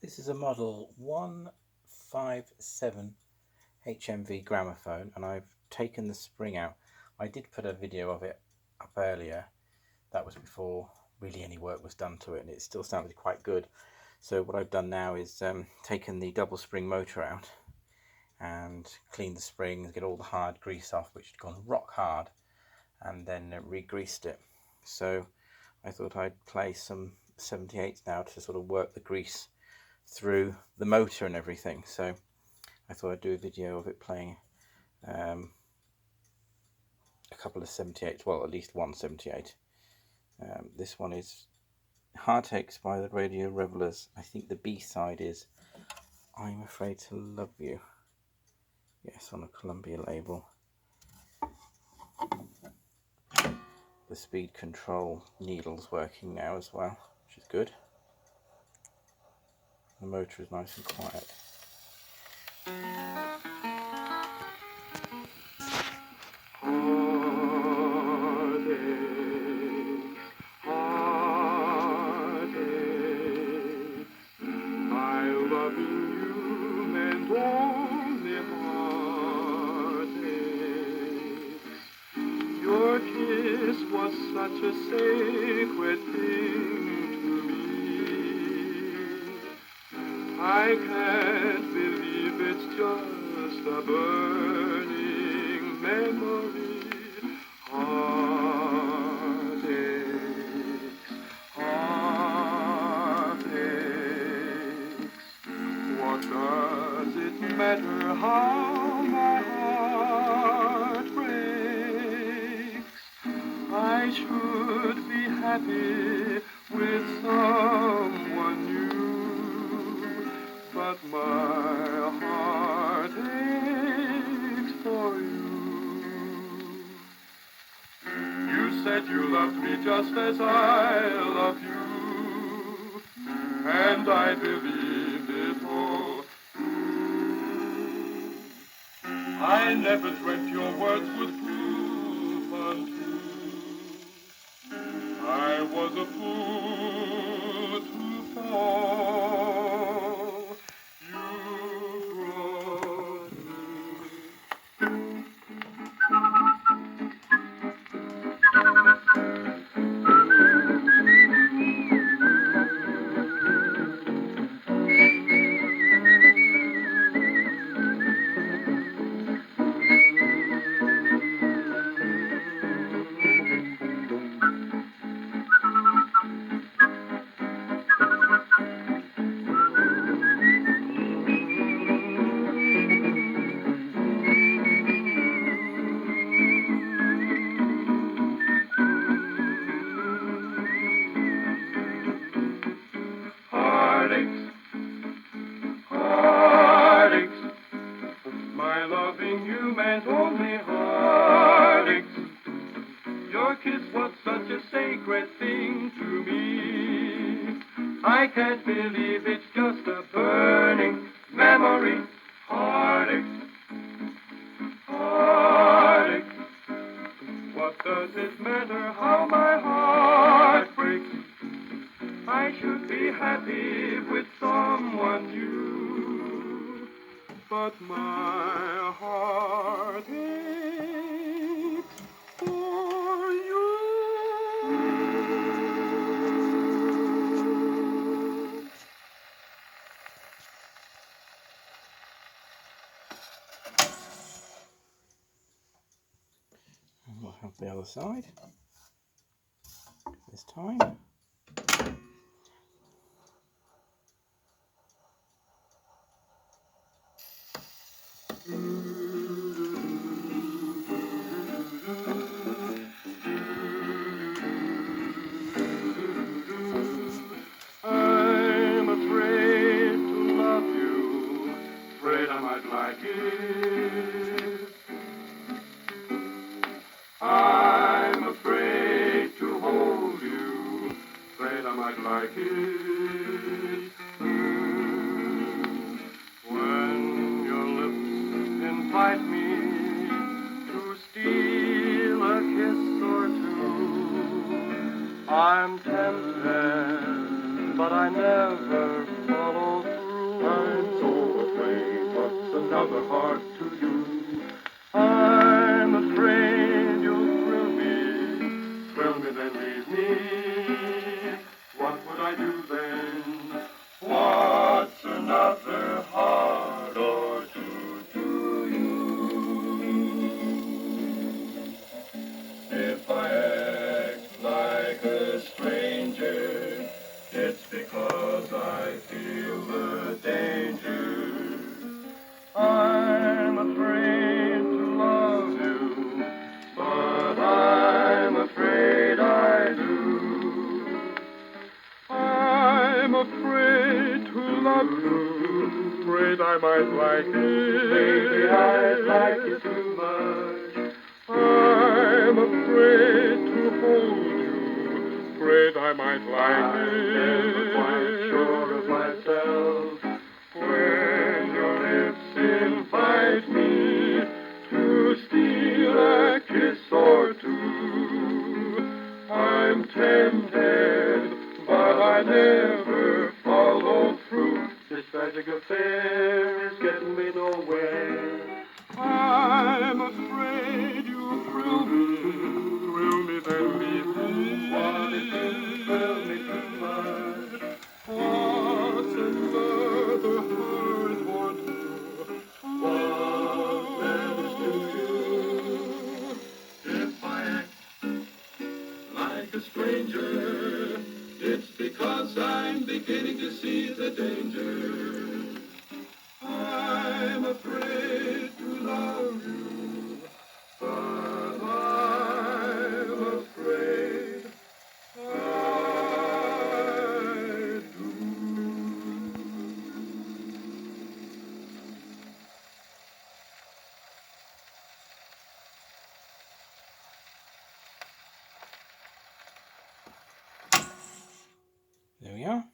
This is a model 157 HMV gramophone, and I've taken the spring out. I did put a video of it up earlier. That was before really any work was done to it, and it still sounded quite good. So what I've done now is taken the double spring motor out and cleaned the springs, get all the hard grease off, which had gone rock hard, and then re-greased it. So I thought I'd play some 78s now to sort of work the grease through the motor and everything. So I thought I'd do a video of it playing a couple of 78s, well, at least one 78. This one is Heartaches by the Radio Revellers. I think the B-side is I'm Afraid to Love You. Yes, on a Columbia label. The speed control needle's working now as well, which is good. The motor is nice and quiet. Was such a sacred thing to me. I can't believe it's just a burning memory. Heartaches, heartaches. What does it matter how my heart breaks? I should be happy with someone new, but my heart aches for you. You said you loved me just as I love you, and I believed it all. I never dreamt your words would prove untrue. I was a fool to fall. You brought me. My loving you meant only heartaches. Your kiss was such a sacred thing to me. I can't believe it's just a burning memory. Heartaches, heartaches. What does it matter how my heart breaks? I should be happy with someone new, but my heart aches for you. And we'll have the other side this time. I'm afraid to love you, afraid I might like it. I'm afraid to hold you, another heart to you. I'm afraid you'll thrill me, then leave me. What would I do then? What's another heart or two to you? If I act like a stranger, it's because I feel the danger. I'm afraid to love you, but I'm afraid I do. I'm afraid to love you, afraid I might like it. Maybe I like it too much. I'm afraid to hold you, afraid I might like it. I'm never quite sure of myself when your lips invite me to steal a kiss or two. I'm tempted, but I never follow through. This tragic affair is getting me nowhere. I'm afraid you thrill me, then leave me. What if you thrill me too much? What's another heart or two? What matters to you? If I act like a stranger, it's because I'm beginning to see the danger. I'm afraid to love you, but I'm afraid I do. There we are.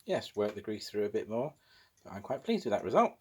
Yes, work the grease through a bit more, but I'm quite pleased with that result.